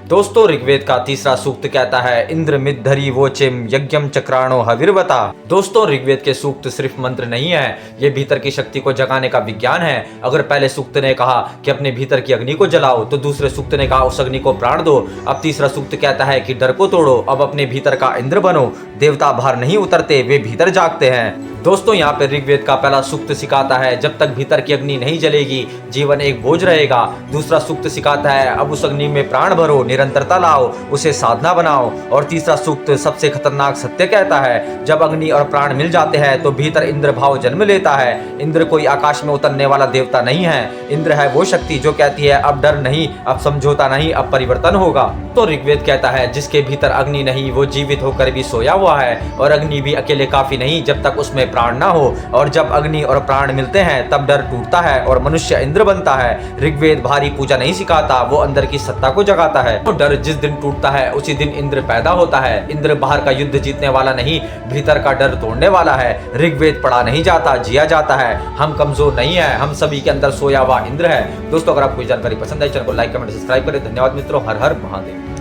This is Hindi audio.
दोस्तों ऋग्वेद का तीसरा सूक्त कहता है इंद्र मिद्धरी वोचिम यज्ञम चक्राणो हविर्वता। दोस्तों ऋग्वेद के सूक्त सिर्फ मंत्र नहीं है, ये भीतर की शक्ति को जगाने का विज्ञान है। अगर पहले सूक्त ने कहा कि अपने भीतर की अग्नि को जलाओ, तो दूसरे सूक्त ने कहा उस अग्नि को प्राण दो। अब तीसरा सूक्त कहता है कि डर को तोड़ो, अब अपने भीतर का इंद्र बनो। देवता बाहर नहीं उतरते, वे भीतर जागते हैं। दोस्तों यहाँ पे ऋग्वेद का पहला सूक्त सिखाता है जब तक भीतर की अग्नि नहीं जलेगी जीवन एक बोझ रहेगा। दूसरा सूक्त सिखाता है अब उस अग्नि में प्राण भरो, निरंतरता लाओ, उसे साधना बनाओ। और तीसरा सूक्त सबसे खतरनाक सत्य कहता है जब अग्नि और प्राण मिल जाते हैं तो भीतर इंद्र भाव जन्म लेता है। इंद्र कोई आकाश में उतरने वाला देवता नहीं है, इंद्र है वो शक्ति जो कहती है अब डर नहीं, अब समझौता नहीं, अब परिवर्तन होगा। तो ऋग्वेद कहता है जिसके भीतर अग्नि नहीं वो जीवित होकर भी सोया हुआ है, और अग्नि भी अकेले काफी नहीं जब तक उसमें प्राण ना हो। और जब अग्नि और प्राण मिलते हैं तब डर टूटता है और मनुष्य इंद्र बनता है। ऋग्वेद भारी पूजा नहीं सिखाता, वो अंदर की सत्ता को जगाता है। तो डर जिस दिन टूटता है उसी दिन इंद्र पैदा होता है। इंद्र बाहर का युद्ध जीतने वाला नहीं, भीतर का डर तोड़ने वाला है। ऋग्वेद पढ़ा नहीं जाता, जिया जाता है। हम कमजोर नहीं है, हम सभी के अंदर सोया हुआ इंद्र है। दोस्तों अगर आपको जानकारी पसंद आई, चैनल को लाइक कमेंट सब्सक्राइब करें। धन्यवाद मित्रों, हर हर महादेव।